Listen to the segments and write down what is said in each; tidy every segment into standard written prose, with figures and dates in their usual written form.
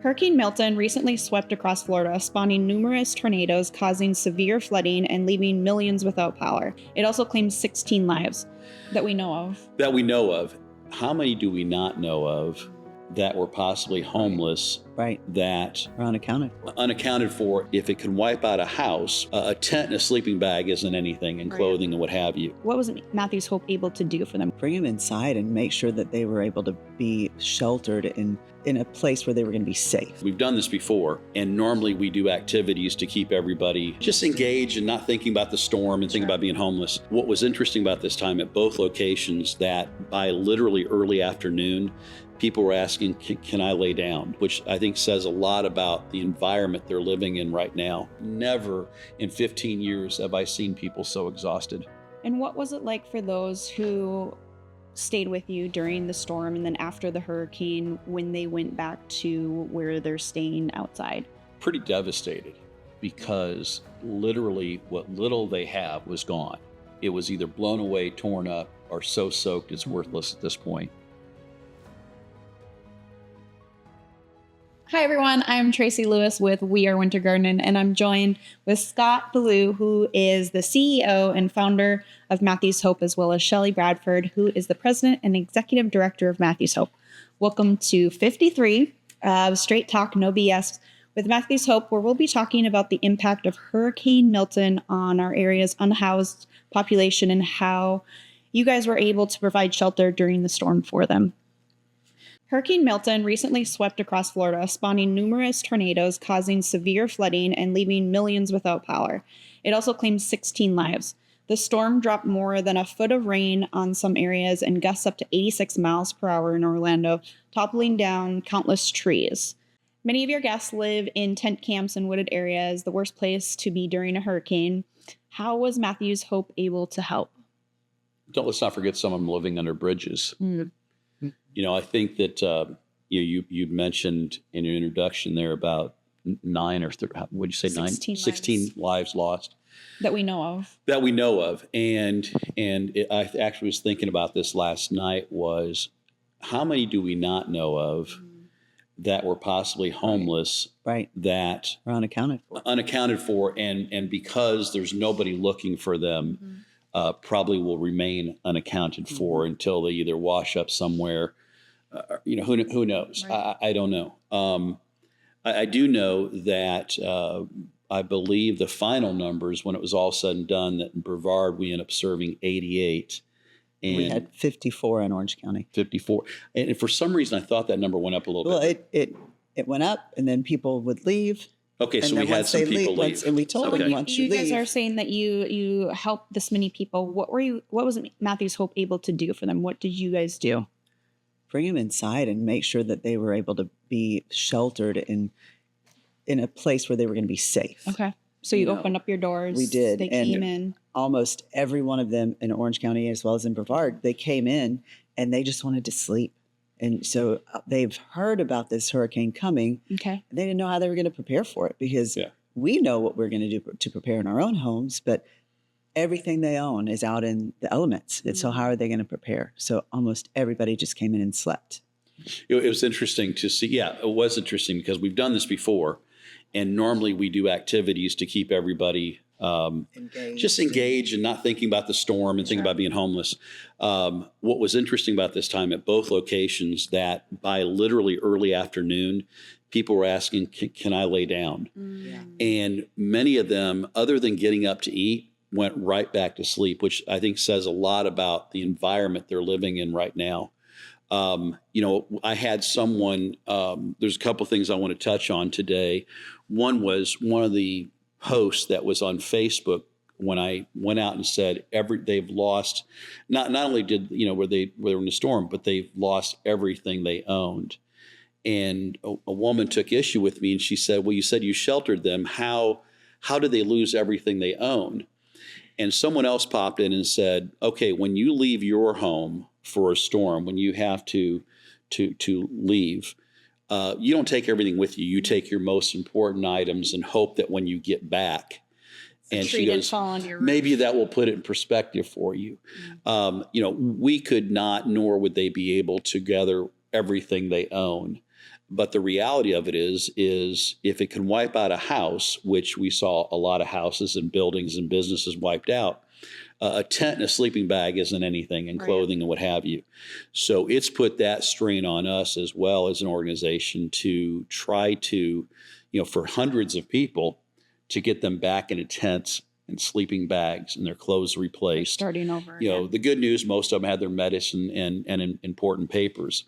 Hurricane Milton recently swept across Florida, spawning numerous tornadoes, causing severe flooding and leaving millions without power. It also claimed 16 lives that we know of. How many do we not know of that were possibly homeless? Right. That are unaccounted for. If it can wipe out a house, a tent and a sleeping bag isn't anything, and clothing and what have you. What was Matthew's Hope able to do for them? Bring them inside and make sure that they were able to be sheltered in a place where they were going to be safe. We've done this before, and normally we do activities to keep everybody just engaged and not thinking about the storm and thinking about being homeless. What was interesting about this time at both locations, that by literally early afternoon, people were asking, can I lay down? Which I think says a lot about the environment they're living in right now. Never in 15 years have I seen people so exhausted. And what was it like for those who stayed with you during the storm and then after the hurricane when they went back to where they're staying outside? Pretty devastated, because literally what little they have was gone. It was either blown away, torn up, or so soaked it's worthless at this point. Hi everyone, I'm Tracy Lewis with We Are Winter Gardening, and I'm joined with Scott Ballou, who is the CEO and founder of Matthew's Hope, as well as Shelley Bradford, who is the president and executive director of Matthew's Hope. Welcome to 53 Straight Talk, No BS with Matthew's Hope, where we'll be talking about the impact of Hurricane Milton on our area's unhoused population and how you guys were able to provide shelter during the storm for them. Hurricane Milton recently swept across Florida, spawning numerous tornadoes, causing severe flooding and leaving millions without power. It also claimed 16 lives. The storm dropped more than a foot of rain on some areas and gusts up to 86 miles per hour in Orlando, toppling down countless trees. Many of your guests live in tent camps in wooded areas, the worst place to be during a hurricane. How was Matthew's Hope able to help? Let's not forget some of them living under bridges. I think that you mentioned in your introduction there about 16 lives lost that we know of. And I actually was thinking about this last night, was how many do we not know of that were possibly homeless, that are unaccounted for, and because there's nobody looking for them, probably will remain unaccounted for until they either wash up somewhere. Who knows? Right. I don't know. I do know that I believe the final numbers, when it was all said and done, that in Brevard we ended up serving 88. And we had 54 in Orange County. 54. And for some reason, I thought that number went up a little bit. It went up, and then people would leave. Okay, so we had some people leave. And we told them, once you leave. You guys are saying that you helped this many people. What was Matthew's Hope able to do for them? What did you guys do? Bring them inside and make sure that they were able to be sheltered in a place where they were going to be safe. Okay. So you opened up your doors. We did. They came in. Almost every one of them in Orange County, as well as in Brevard, they came in and they just wanted to sleep. And so they've heard about this hurricane coming. Okay. They didn't know how they were going to prepare for it, because we know what we're going to do to prepare in our own homes, but everything they own is out in the elements. And so how are they going to prepare? So almost everybody just came in and slept. It was interesting to see. Yeah, it was interesting because we've done this before, and normally we do activities to keep everybody just engaged and not thinking about the storm and thinking about being homeless. What was interesting about this time at both locations, that by literally early afternoon, people were asking, can I lay down? And many of them, other than getting up to eat, went right back to sleep, which I think says a lot about the environment they're living in right now. I had someone, there's a couple things I want to touch on today. One was one of the hosts that was on Facebook when I went out and said they've lost, not only did, where they were in the storm, but they've lost everything they owned. And a woman took issue with me, and she said, well, you said you sheltered them. How did they lose everything they owned? And someone else popped in and said, okay, when you leave your home for a storm, when you have to leave, you don't take everything with you. You take your most important items and hope that when you get back, and she goes, maybe that will put it in perspective for you. We could not, nor would they be able to gather everything they own. But the reality of it is if it can wipe out a house, which we saw a lot of houses and buildings and businesses wiped out, a tent and a sleeping bag isn't anything, and clothing and what have you. So it's put that strain on us as well as an organization to try to, for hundreds of people, to get them back into tents and sleeping bags and their clothes replaced. Starting over. The good news, most of them had their medicine and important papers.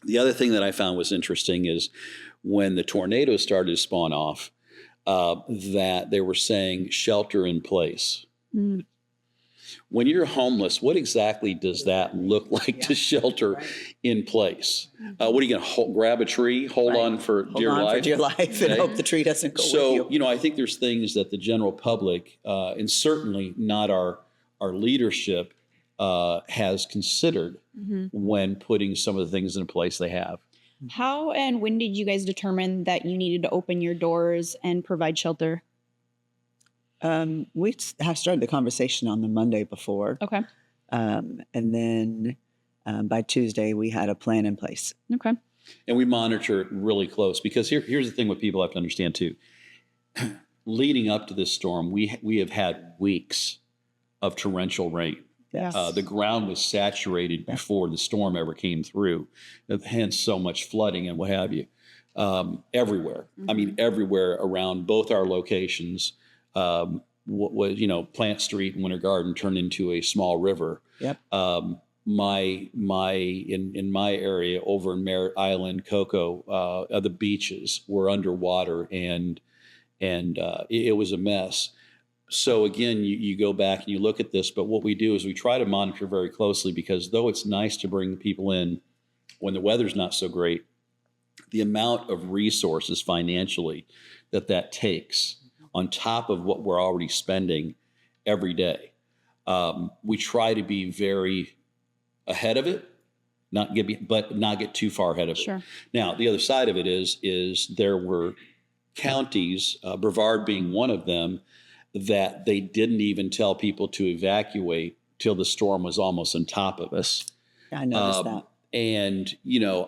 The other thing that I found was interesting is when the tornadoes started to spawn off, that they were saying shelter in place. Mm. When you're homeless, what exactly does that look like to shelter in place? What are you going to grab a tree, hold on for dear life, and hope the tree doesn't go with you? I think there's things that the general public, and certainly not our leadership, has considered when putting some of the things in place they have. How and when did you guys determine that you needed to open your doors and provide shelter? We have started the conversation on the Monday before. Okay. And then by Tuesday, we had a plan in place. Okay. And we monitor it really close because here's the thing what people have to understand too. Leading up to this storm, we have had weeks of torrential rain. Yes. The ground was saturated before the storm ever came through, hence so much flooding and what have you. Everywhere. I mean, everywhere around both our locations. What was, Plant Street and Winter Garden turned into a small river. Yep. In my area over in Merritt Island, Cocoa, the beaches were underwater and it was a mess. So again, you go back and you look at this, but what we do is we try to monitor very closely because though it's nice to bring people in when the weather's not so great, the amount of resources financially that takes on top of what we're already spending every day. We try to be very ahead of it, but not get too far ahead of it. Now, the other side of it is there were counties, Brevard being one of them, that they didn't even tell people to evacuate till the storm was almost on top of us. I noticed that. And,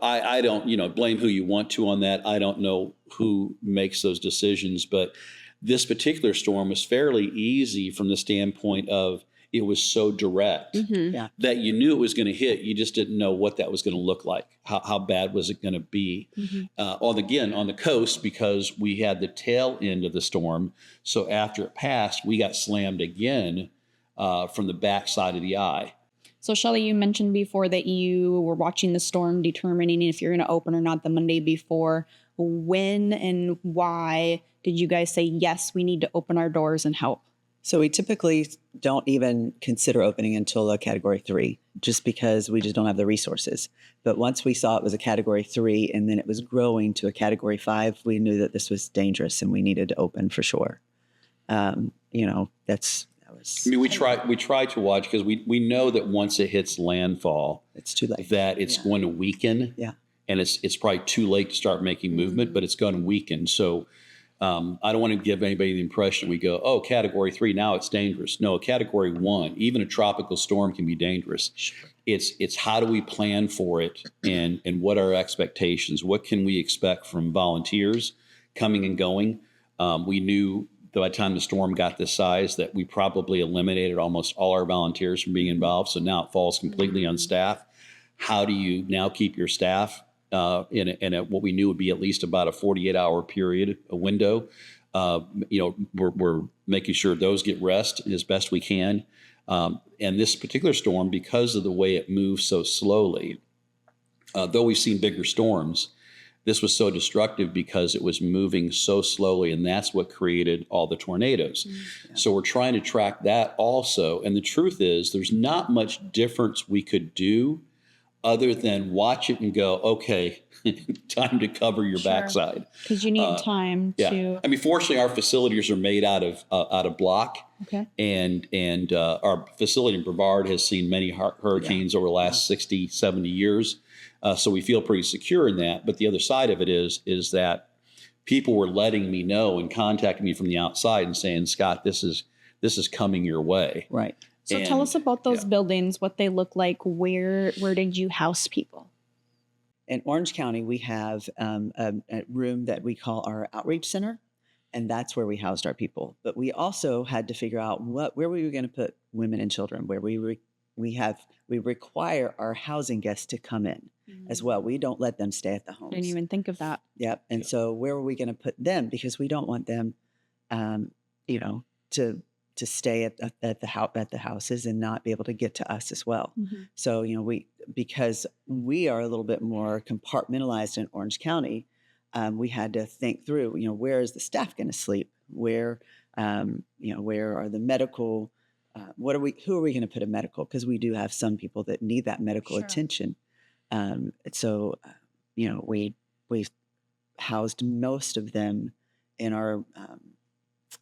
I don't, blame who you want to on that. I don't know who makes those decisions, but this particular storm was fairly easy from the standpoint of it was so direct that you knew it was going to hit. You just didn't know what that was going to look like. How bad was it going to be? On the coast, because we had the tail end of the storm. So after it passed, we got slammed again from the backside of the eye. So Shelley, you mentioned before that you were watching the storm, determining if you're going to open or not the Monday before. When and why did you guys say, yes, we need to open our doors and help? So we typically don't even consider opening until a Category 3, just because we just don't have the resources. But once we saw it was a Category 3 and then it was growing to a Category 5, we knew that this was dangerous and we needed to open for sure. We try to watch because we know that once it hits landfall, it's too late. That it's going to weaken. Yeah. And it's probably too late to start making movement, but it's going to weaken. So I don't want to give anybody the impression we go, oh, Category 3, now it's dangerous. No, a Category 1, even a tropical storm can be dangerous. Sure. It's how do we plan for it and what are our expectations? What can we expect from volunteers coming and going? We knew by the time the storm got this size that we probably eliminated almost all our volunteers from being involved. So now it falls completely on staff. How do you now keep your staff in what we knew would be at least about a 48-hour period, a window? We're making sure those get rest as best we can. And this particular storm, because of the way it moves so slowly, though we've seen bigger storms, this was so destructive because it was moving so slowly, and that's what created all the tornadoes. Mm-hmm. So we're trying to track that also. And the truth is there's not much difference we could do other than watch it and go, okay, time to cover your backside. Because you need time to. I mean, fortunately, our facilities are made out of block. Okay. And our facility in Brevard has seen many hurricanes over the last 60, 70 years. So we feel pretty secure in that. But the other side of it is that people were letting me know and contacting me from the outside and saying, Scott, this is coming your way. Right. So tell us about those buildings, what they look like. Where did you house people? in Orange County, we have a room that we call our outreach center, and that's where we housed our people. But we also had to figure out where we were going to put women and children, where we require our housing guests to come in as well. We don't let them stay at the homes. Didn't even think of that. Yep. And so where are we going to put them? Because we don't want them, to stay at the houses and not be able to get to us as well. Mm-hmm. So, because we are a little bit more compartmentalized in Orange County, we had to think through, where is the staff going to sleep? Where are the medical, who are we going to put in medical? Because we do have some people that need that medical attention. We housed most of them in our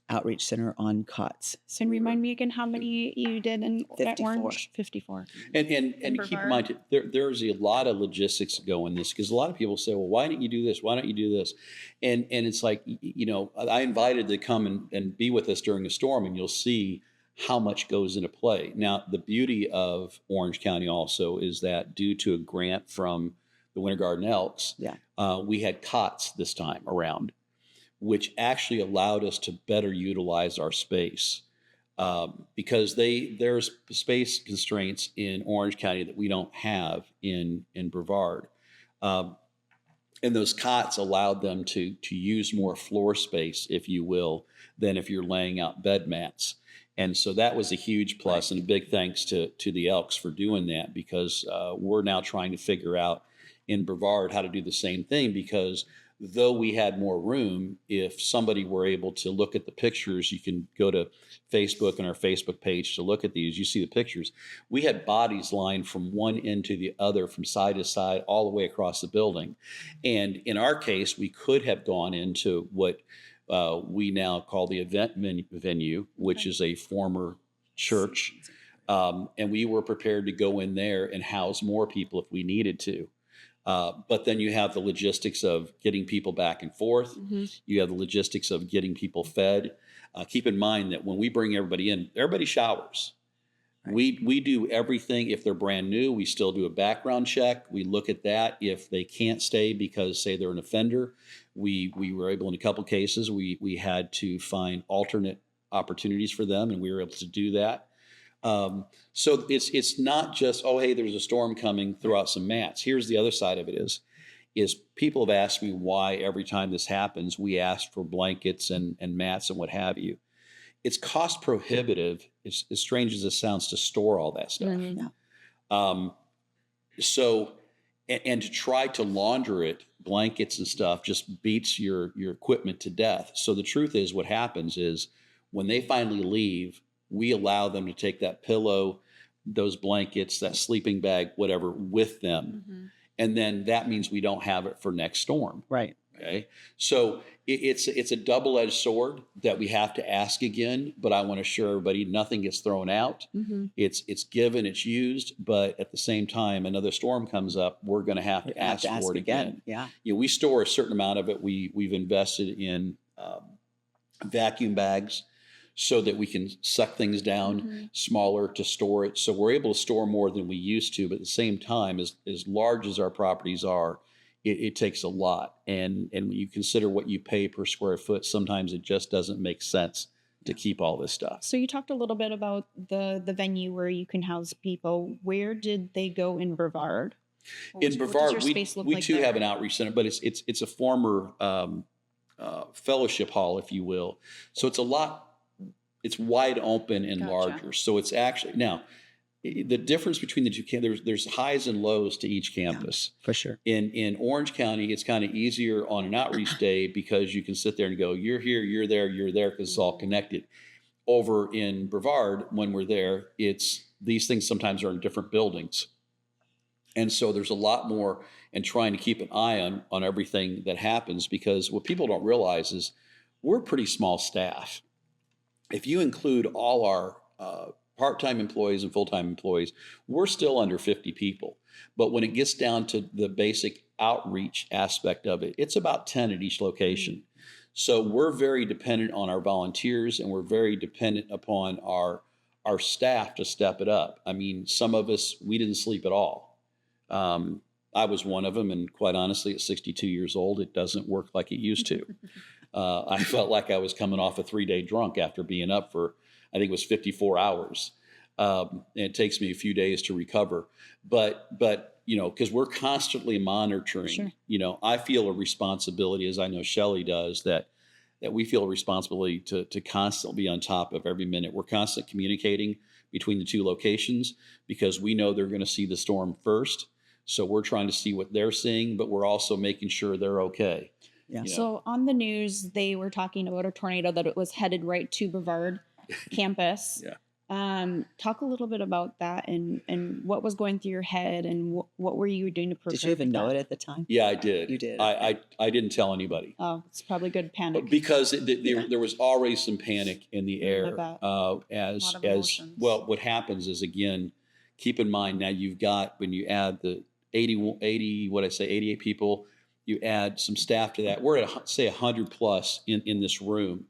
outreach center on cots. So remind me again how many you did in 54. Orange? 54. And keep in mind, there's a lot of logistics that go in this, because a lot of people say, well, why don't you do this? Why don't you do this? And it's like, I invited to come and be with us during the storm, and you'll see how much goes into play. Now, the beauty of Orange County also is that due to a grant from the Winter Garden Elks, we had cots this time around, which actually allowed us to better utilize our space, because there's space constraints in Orange County that we don't have in Brevard. And those cots allowed them to use more floor space, if you will, than if you're laying out bed mats. And so that was a huge plus, and a big thanks to the Elks for doing that, because we're now trying to figure out in Brevard how to do the same thing, because though we had more room, if somebody were able to look at the pictures, you can go to Facebook and our Facebook page to look at these. You see the pictures. We had bodies lined from one end to the other, from side to side, all the way across the building. And in our case, we could have gone into what we now call the event venue, which is a former church. And we were prepared to go in there and house more people if we needed to. But then you have the logistics of getting people back and forth. Mm-hmm. You have the logistics of getting people fed. Keep in mind that when we bring everybody in, everybody showers. Right. We do everything. If they're brand new, we still do a background check. We look at that. If they can't stay because, say, they're an offender, we were able, in a couple cases, we had to find alternate opportunities for them, and we were able to do that. So it's not just, oh, hey, there's a storm coming, throw out some mats. Here's the other side of it is people have asked me why every time this happens, we ask for blankets and mats and what have you. It's cost prohibitive, as strange as it sounds, to store all that stuff. Mm-hmm. So to try to launder it, blankets and stuff, just beats your equipment to death. So the truth is, what happens is when they finally leave, we allow them to take that pillow, those blankets, that sleeping bag, whatever, with them. Mm-hmm. And then that means we don't have it for next storm. Right. Okay. So it's a double-edged sword that we have to ask again, but I want to assure everybody nothing gets thrown out. Mm-hmm. It's given, it's used, but at the same time, another storm comes up, we're going to have to ask for it again. Yeah. We store a certain amount of it. We've invested in vacuum bags so that we can suck things down, mm-hmm. smaller to store it. So we're able to store more than we used to, but at the same time, as large as our properties are, it takes a lot. And when you consider what you pay per square foot, sometimes it just doesn't make sense to keep all this stuff. So you talked a little bit about the venue where you can house people. Where did they go in Brevard? In Brevard, we too have an outreach center, but it's a former fellowship hall, if you will. So it's wide open and larger. So it's actually, now, the difference between the two there's highs and lows to each campus. Yeah, for sure. In Orange County, it's kind of easier on an outreach day because you can sit there and go, you're here, you're there, because it's all connected. Over in Brevard, when we're there, these things sometimes are in different buildings. And so there's a lot more, and trying to keep an eye on everything that happens, because what people don't realize is we're a pretty small staff. If you include all our part-time employees and full-time employees, we're still under 50 people. But when it gets down to the basic outreach aspect of it, it's about 10 at each location. So we're very dependent on our volunteers, and we're very dependent upon our staff to step it up. I mean, some of us, we didn't sleep at all. I was one of them, and quite honestly, at 62 years old, it doesn't work like it used to. I felt like I was coming off a 3-day drunk after being up for, I think it was 54 hours. And it takes me a few days to recover. But because we're constantly monitoring, Sure. I feel a responsibility, as I know Shelley does, that we feel a responsibility to constantly be on top of every minute. We're constantly communicating between the two locations because we know they're going to see the storm first. So we're trying to see what they're seeing, but we're also making sure they're okay. Yeah. So on the news, they were talking about a tornado that it was headed right to Brevard campus. Yeah. Talk a little bit about that and what was going through your head and what were you doing to prepare? Did you even for know that? it at the time? Yeah, I did. You did. I didn't tell anybody. Oh, it's probably good panic. Because there was already some panic in the air. As emotions. well, what happens is, again, keep in mind now you've got, when you add the 88 people, you add some staff to that. We're at say 100 plus in this room,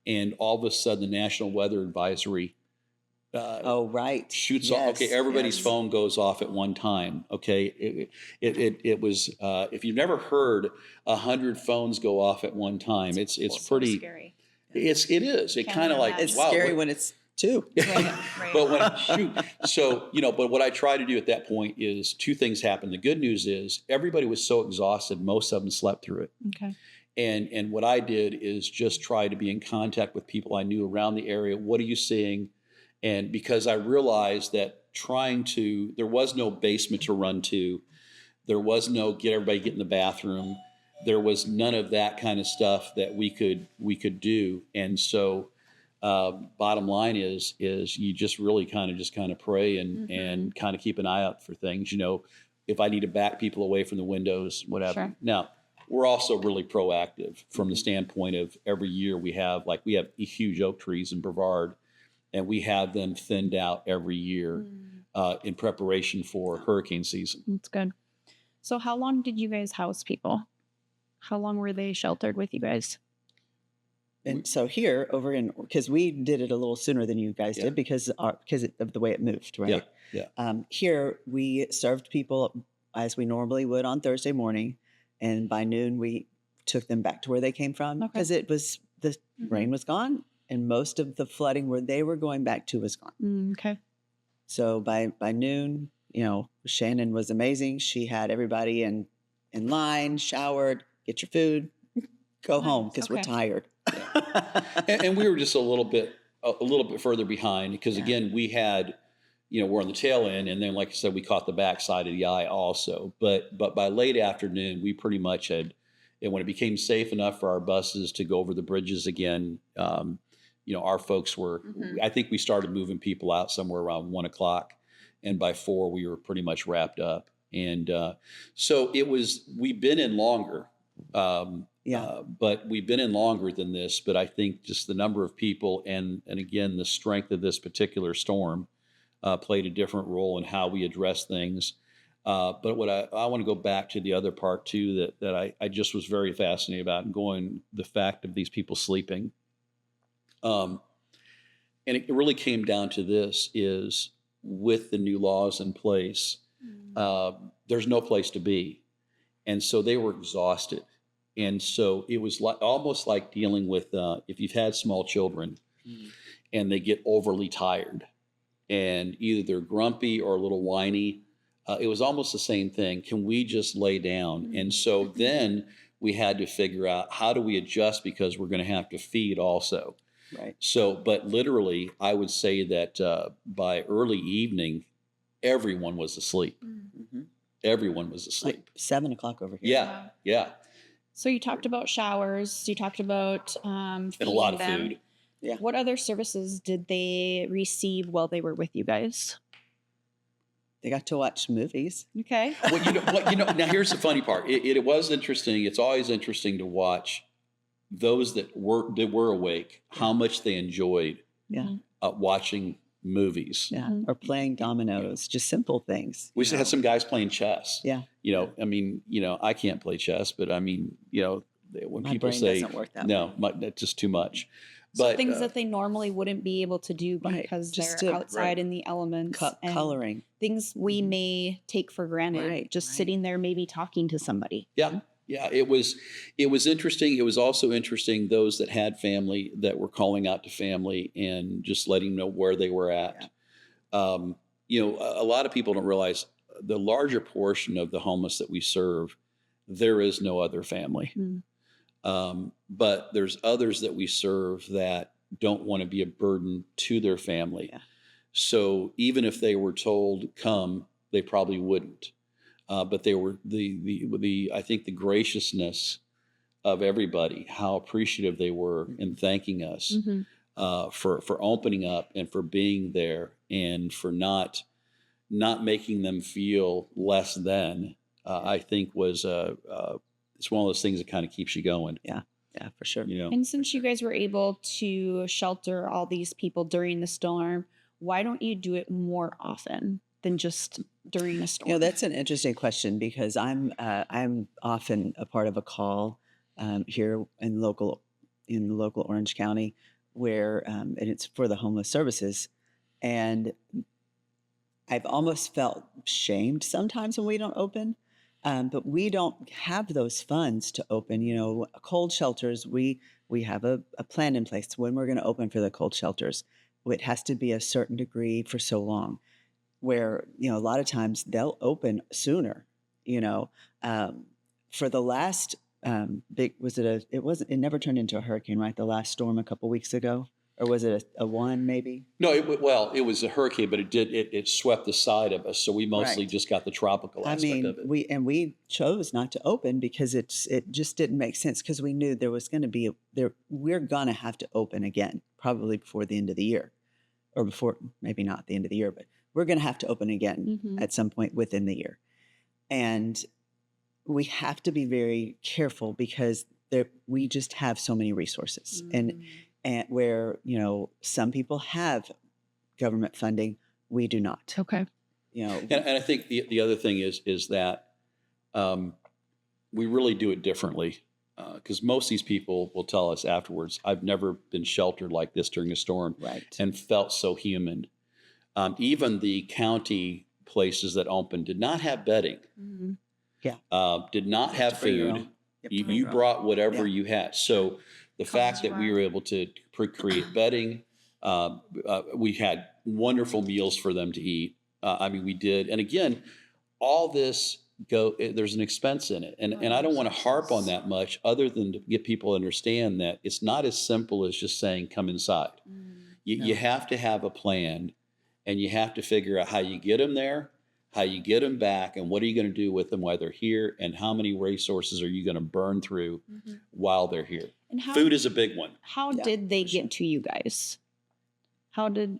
and all of a sudden the National Weather Advisory right. shoots off. Okay, everybody's phone goes off at one time. Okay, it was if you've never heard 100 phones go off at one time, it's pretty scary. It is. It kind of like, It's wow, scary when it's two. Right. But so but what I try to do at that point is two things happen. The good news is everybody was so exhausted, most of them slept through it. Okay. And what I did is just try to be in contact with people I knew around the area. What are you seeing? And because I realized that there was no basement to run to, there was no get in the bathroom, there was none of that kind of stuff that we could do. And so, bottom line is you just really kind of pray and kind of keep an eye out for things. If I need to back people away from the windows, whatever. Sure. Now, we're also really proactive from the standpoint of every year we have huge oak trees in Brevard. And we have them thinned out every year in preparation for hurricane season. That's good. So how long did you guys house people? How long were they sheltered with you guys? And so here because we did it a little sooner than you guys did because of the way it moved, right? Yeah. Here we served people as we normally would on Thursday morning. And by noon, we took them back to where they came from because the rain was gone. And most of the flooding where they were going back to was gone. Okay. So by noon, Shannon was amazing. She had everybody in line, showered, get your food, go home because we're tired. and we were just a little bit further behind because again, we had, we're on the tail end, and then like I said, we caught the backside of the eye also. But by late afternoon, we pretty much had, and when it became safe enough for our buses to go over the bridges again, our folks were, I think we started moving people out somewhere around 1:00. And by 4, we were pretty much wrapped up. And so we've been in longer. But we've been in longer than this. But I think just the number of people and again, the strength of this particular storm played a different role in how we address things. But what I want to go back to the other part too, that I just was very fascinated about, and the fact of these people sleeping. And it really came down to this: is with the new laws in place, there's no place to be, and so they were exhausted, and so it was almost like dealing with if you've had small children, and they get overly tired, and either they're grumpy or a little whiny. It was almost the same thing. Can we just lay down? And so then we had to figure out, how do we adjust, because we're going to have to feed also. Right. So, but literally, I would say that by early evening, everyone was asleep. Everyone was asleep. Like 7:00 over here. Yeah. So you talked about showers. You talked about And a feeding lot of them. food. Yeah. What other services did they receive while they were with you guys? They got to watch movies. Okay. Well, now here's the funny part. It was interesting. It's always interesting to watch those that were awake, how much they enjoyed watching movies. Yeah. Or playing dominoes, just simple things. We had some guys playing chess. Yeah. I can't play chess, but when My people brain say, doesn't work that no, that's just too much. So things that they normally wouldn't be able to do Right. because Just they're to- outside in the elements. and coloring. Things we may take for granted. Right, Just right. sitting there, maybe talking to somebody. Yeah. Yeah. It was interesting. It was also interesting those that had family that were calling out to family and just letting them know where they were at. You know, a lot of people don't realize the larger portion of the homeless that we serve, there is no other family. But there's others that we serve that don't want to be a burden to their family. Yeah. So even if they were told come, they probably wouldn't. But they were I think the graciousness of everybody, how appreciative they were in thanking us for opening up and for being there and for not making them feel less than. I think was it's one of those things that kind of keeps you going. Yeah, for sure. You know, And since you guys were able to shelter all these people during the storm, why don't you do it more often than just during a storm? You know, that's an interesting question because I'm often a part of a call here in local Orange County where and it's for the homeless services, and I've almost felt shamed sometimes when we don't open. But we don't have those funds to open. You know, cold shelters, we have a plan in place when we're going to open for the cold shelters. It has to be a certain degree for so long, where, you know, a lot of times they'll open sooner, you know. For the last it never turned into a hurricane, right? The last storm a couple weeks ago. Or was it a one maybe? no, it was a hurricane, but it swept the side of us. So we mostly Right. just got the tropical aspect of it. we chose not to open because it just didn't make sense because we knew there was going to be we're going to have to open again probably before the end of the year, or before maybe not the end of the year, but we're going to have to open again at some point within the year, and we have to be very careful because we just have so many resources and where, you know, some people have government funding, we do not. Okay. You know, And I think the other thing is that we really do it differently because most of these people will tell us afterwards, I've never been sheltered like this during a storm right. and felt so human. Even the county places that opened did not have bedding, did not have food. You brought whatever you had. So the fact that we were able to create bedding, we had wonderful meals for them to eat. I mean, we did. And again, all this there's an expense in it. And I don't want to harp on that much other than to get people to understand that it's not as simple as just saying, come inside. You have to have a plan and you have to figure out how you get them there, how you get them back, and what are you going to do with them while they're here, and how many resources are you going to burn through while they're here. And food is a big one. How did they get to you guys? How did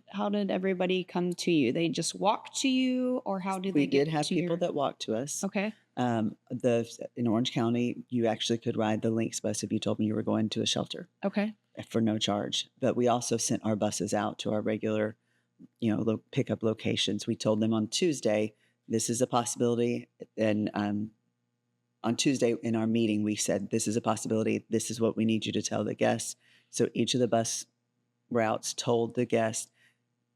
everybody come to you? They just walked to you, or how did they get to you? We did have people that walked to us. Okay. In Orange County, you actually could ride the Lynx bus if you told me you were going to a shelter. Okay. For no charge. But we also sent our buses out to our regular, you know, pickup locations. We told them on Tuesday, this is a possibility. And on Tuesday in our meeting, we said, this is a possibility. This is what we need you to tell the guests. So each of the bus routes told the guests,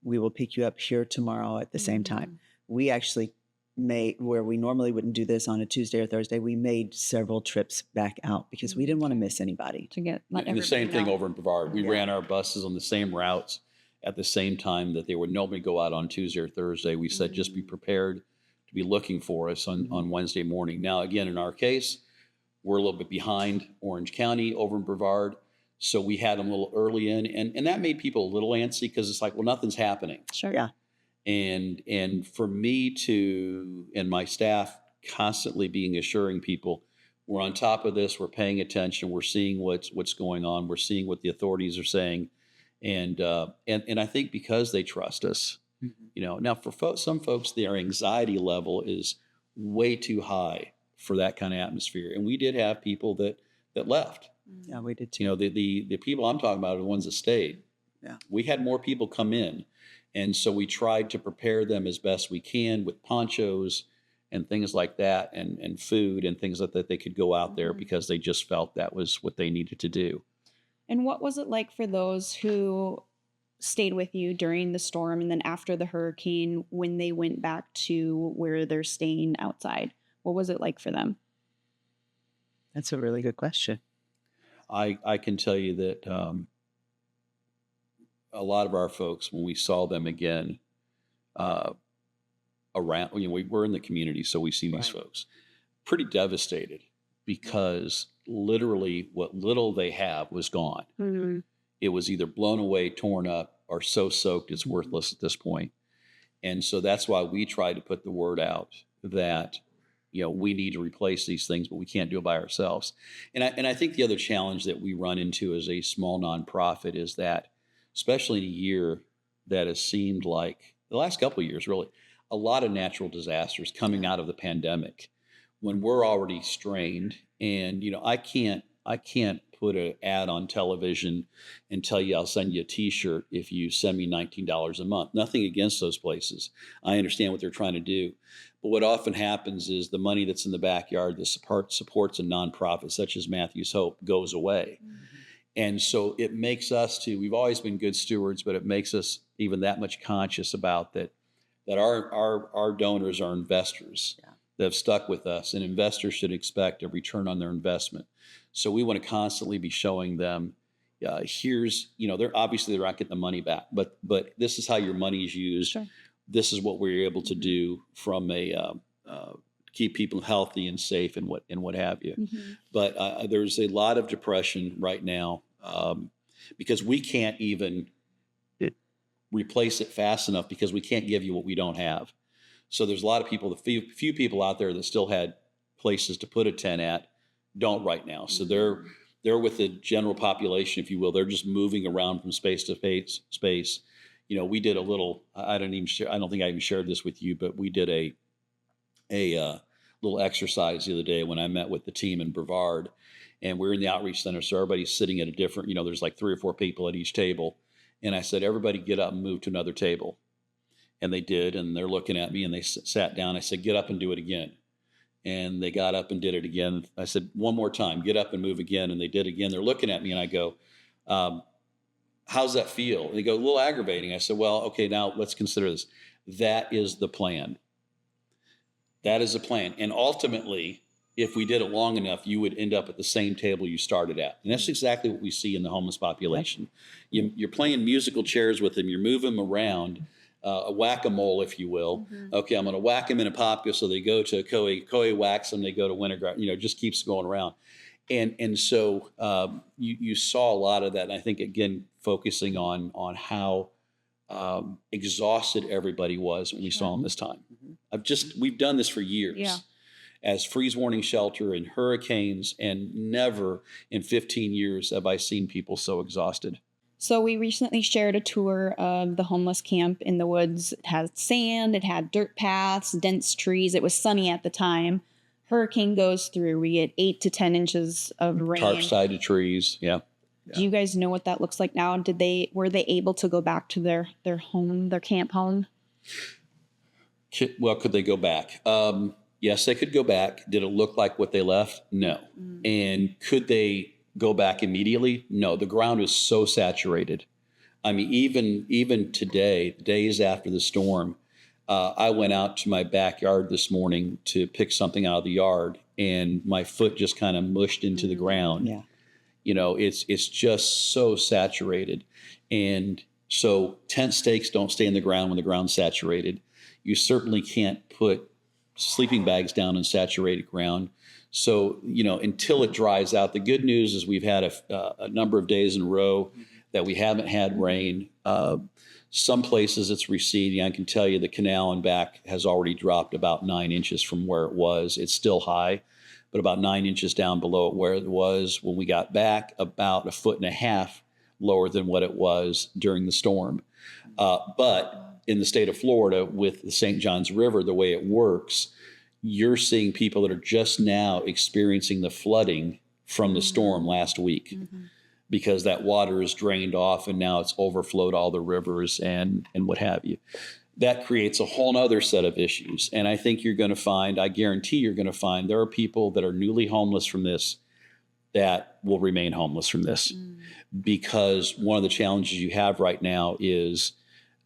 we will pick you up here tomorrow at the same time. We actually made, where we normally wouldn't do this on a Tuesday or Thursday, we made several trips back out because we didn't want to miss anybody. To get And the same thing over in Brevard. We ran our buses on the same routes at the same time that they would normally go out on Tuesday or Thursday. We said, just be prepared to be looking for us on Wednesday morning. Now, again, in our case, we're a little bit behind Orange County over in Brevard. So we had them a little early in, and that made people a little antsy because it's like, well, nothing's happening. Sure. Yeah. And for me and my staff constantly being assuring people, we're on top of this, we're paying attention, we're seeing what's going on, we're seeing what the authorities are saying, and I think because they trust us, you know. Now for some folks, their anxiety level is way too high for that kind of atmosphere, and we did have people that left. Yeah, we did too. You know, the people I'm talking about are the ones that stayed. Yeah. We had more people come in. And so we tried to prepare them as best we can with ponchos and things like that, and food and things like that they could go out there because they just felt that was what they needed to do. And what was it like for those who stayed with you during the storm and then after the hurricane when they went back to where they're staying outside? What was it like for them? That's a really good question. I can tell you that a lot of our folks, when we saw them again, around, we're in the community, so we see these folks pretty devastated because literally what little they have was gone. Mm-hmm. It was either blown away, torn up, or so soaked it's worthless at this point. And so that's why we try to put the word out that, we need to replace these things, but we can't do it by ourselves. And I think the other challenge that we run into as a small nonprofit is that, especially in a year that has seemed like the last couple of years, really, a lot of natural disasters coming out of the pandemic, when we're already strained. And I can't put an ad on television and tell you I'll send you a T-shirt if you send me $19 a month. Nothing against those places. I understand what they're trying to do. But what often happens is the money that's in the backyard that supports a nonprofit such as Matthew's Hope goes away. Mm-hmm. And so it makes us we've always been good stewards, but it makes us even that much conscious about that our donors are investors that have stuck with us, and investors should expect a return on their investment. So we want to constantly be showing them, here's, they're obviously not getting the money back, but this is how your money is used. Sure. This is what we're able to do from keep people healthy and safe and what have you. Mm-hmm. But there's a lot of depression right now because we can't even replace it fast enough because we can't give you what we don't have. So there's a lot of people, the few people out there that still had places to put a tent at, don't right now. So they're with the general population, if you will. They're just moving around from space to space. We did a little. I don't think I even shared this with you, but we did a little exercise the other day when I met with the team in Brevard, and we're in the outreach center. So everybody's sitting at a different. There's like 3 or 4 people at each table, and I said, everybody get up and move to another table. And they did, and they're looking at me, and they sat down. I said, get up and do it again. And they got up and did it again. I said, one more time, get up and move again. And they did again. They're looking at me, and I go, how's that feel? And they go, a little aggravating. I said, well, okay, now let's consider this. That is the plan. That is the plan. And ultimately, if we did it long enough, you would end up at the same table you started at. And that's exactly what we see in the homeless population. You're playing musical chairs with them. You're moving them around. A whack-a-mole, if you will. Mm-hmm. Okay, I'm going to whack them in a popka, so they go to Koei whacks them, they go to Wintergarten, just keeps going around. And so you saw a lot of that, and I think, again, focusing on how exhausted everybody was when we saw them this time. Mm-hmm. We've done this for years as freeze warning shelter and hurricanes, and never in 15 years have I seen people so exhausted. So we recently shared a tour of the homeless camp in the woods. It had sand, it had dirt paths, dense trees. It was sunny at the time. Hurricane goes through. We get 8 to 10 inches of rain. Tarp-sided trees, yeah. Do you guys know what that looks like now? Were they able to go back to their home, their camp home? Well, could they go back? Yes, they could go back. Did it look like what they left? No. Mm. And could they go back immediately? No, the ground was so saturated. I mean, even today, days after the storm, I went out to my backyard this morning to pick something out of the yard, and my foot just kind of mushed into the ground. Yeah. It's just so saturated. And so tent stakes don't stay in the ground when the ground's saturated. You certainly can't put sleeping bags down in saturated ground. So, until it dries out, the good news is we've had a number of days in a row that we haven't had rain. Some places it's receding. I can tell you the canal and back has already dropped about 9 inches from where it was. It's still high, but about 9 inches down below where it was when we got back, about 1.5 feet lower than what it was during the storm. But in the state of Florida, with the St. Johns River, the way it works, you're seeing people that are just now experiencing the flooding from the storm last week, because that water is drained off and now it's overflowed all the rivers and what have you. That creates a whole other set of issues. And I think I guarantee you're going to find there are people that are newly homeless from this that will remain homeless from this. because one of the challenges you have right now is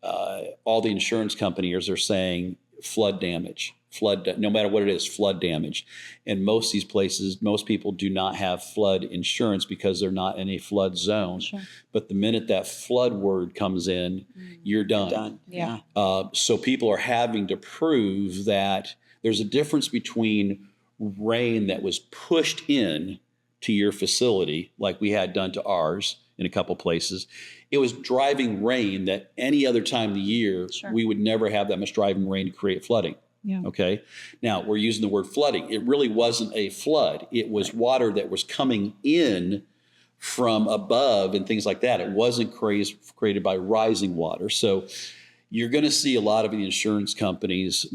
all the insurance companies are saying flood damage, no matter what it is, flood damage. And most of these places, most people do not have flood insurance because they're not in a flood zone. Sure. But the minute that flood word comes in, you're done. Yeah. So people are having to prove that there's a difference between rain that was pushed in to your facility, like we had done to ours in a couple places. It was driving rain that any other time of the year, we would never have that much driving rain to create flooding. Yeah. Okay. Now we're using the word flooding. It really wasn't a flood. It was water that was coming in from above and things like that. It wasn't created by rising water. So you're going to see a lot of the insurance companies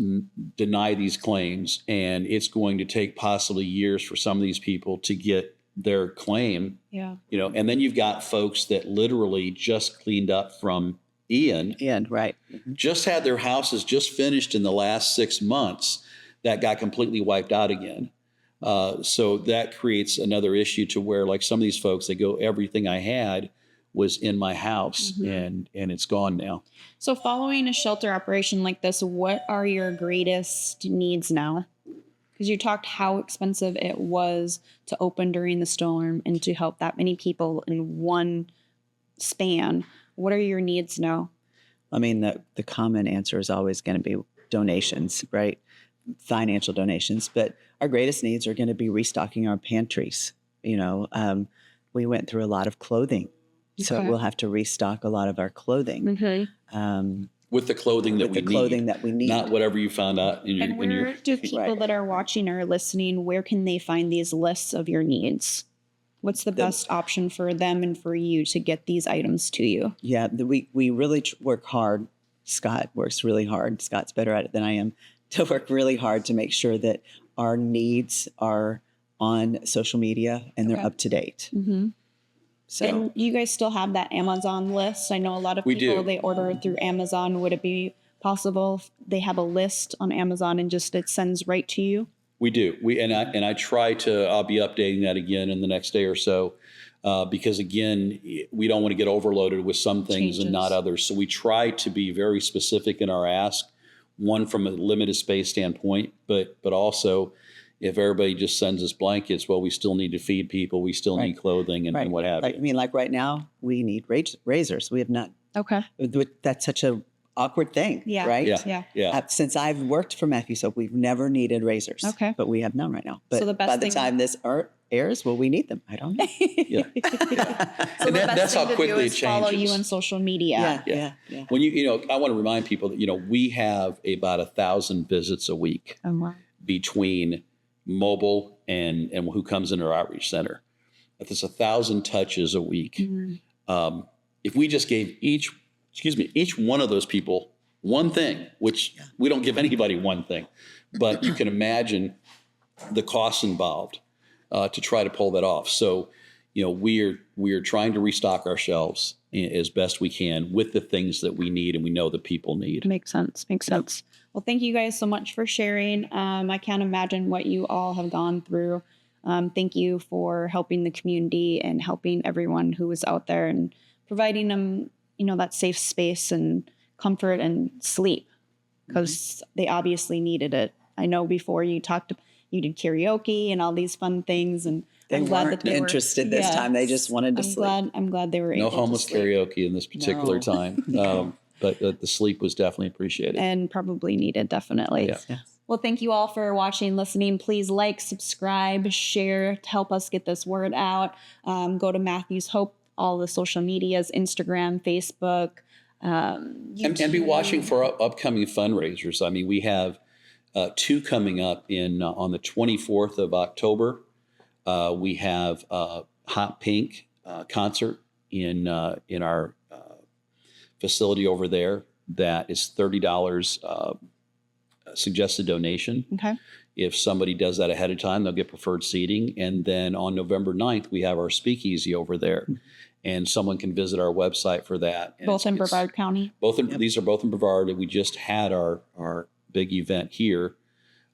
deny these claims, and it's going to take possibly years for some of these people to get their claim. Yeah. And then you've got folks that literally just cleaned up from Ian, right. just had their houses just finished in the last 6 months that got completely wiped out again. So that creates another issue to where, like, some of these folks, they go, everything I had was in my house and it's gone now. So following a shelter operation like this, what are your greatest needs now? Because you talked how expensive it was to open during the storm and to help that many people in one span. What are your needs now? I mean, the common answer is always going to be donations, right? Financial donations. But our greatest needs are going to be restocking our pantries. We went through a lot of clothing. So we'll have to restock a lot of our clothing. With the clothing that we need. Not whatever you found out in your... And where do people that are watching or listening, where can they find these lists of your needs? What's the best option for them and for you to get these items to you? Yeah, we really work hard. Scott works really hard. Scott's better at it than I am, to work really hard to make sure that our needs are on social media and they're up to date. So, and you guys still have that Amazon list? I know a lot of people, they order through Amazon. Would it be possible if they have a list on Amazon and just it sends right to you? We do. I try to, I'll be updating that again in the next day or so, because again, we don't want to get overloaded with some things and not others. So we try to be very specific in our ask, one from a limited space standpoint, but also if everybody just sends us blankets, well, we still need to feed people. We still need clothing and what have you. I mean, like right now, we need razors. We have none. Okay. That's such a awkward thing, right? Yeah. Since I've worked for Matthew Soap, we've never needed razors. Okay. But we have none right now. But so by the time this airs, will we need them? I don't know. So that's how quickly it changes. Follow you on social media. Yeah. When I want to remind people that, we have about 1,000 visits a week between mobile and who comes into our outreach center. That's 1,000 touches a week. If we just gave each one of those people one thing, which we don't give anybody one thing, but you can imagine the costs involved to try to pull that off. So, we are trying to restock our shelves as best we can with the things that we need and we know that people need. Makes sense. Well, thank you guys so much for sharing. I can't imagine what you all have gone through. Thank you for helping the community and helping everyone who was out there and providing them, that safe space and comfort and sleep, because they obviously needed it. I know before you did karaoke and all these fun things, and I'm glad that they interested this time. They just wanted to sleep. I'm glad they were no able homeless to sleep. karaoke in this particular time. But the sleep was definitely appreciated. And probably needed, definitely. Yeah. Well, thank you all for watching, listening. Please like, subscribe, share to help us get this word out. Go to Matthew's Hope, all the social medias, Instagram, Facebook, YouTube. And be watching for upcoming fundraisers. I mean, we have 2 coming up on the 24th of October. We have Hot Pink concert in our facility over there. That is $30 suggested donation. Okay. If somebody does that ahead of time, they'll get preferred seating. And then on November 9th, we have our speakeasy over there. And someone can visit our website for that. And both in Brevard County? These are both in Brevard. We just had our big event here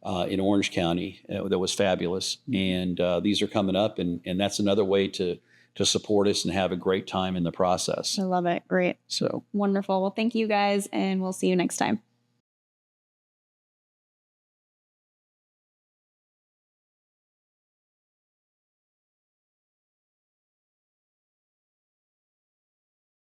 in Orange County that was fabulous. And these are coming up. And that's another way to to support us and have a great time in the process. I love it. Great. So wonderful. Well, thank you guys, and we'll see you next time.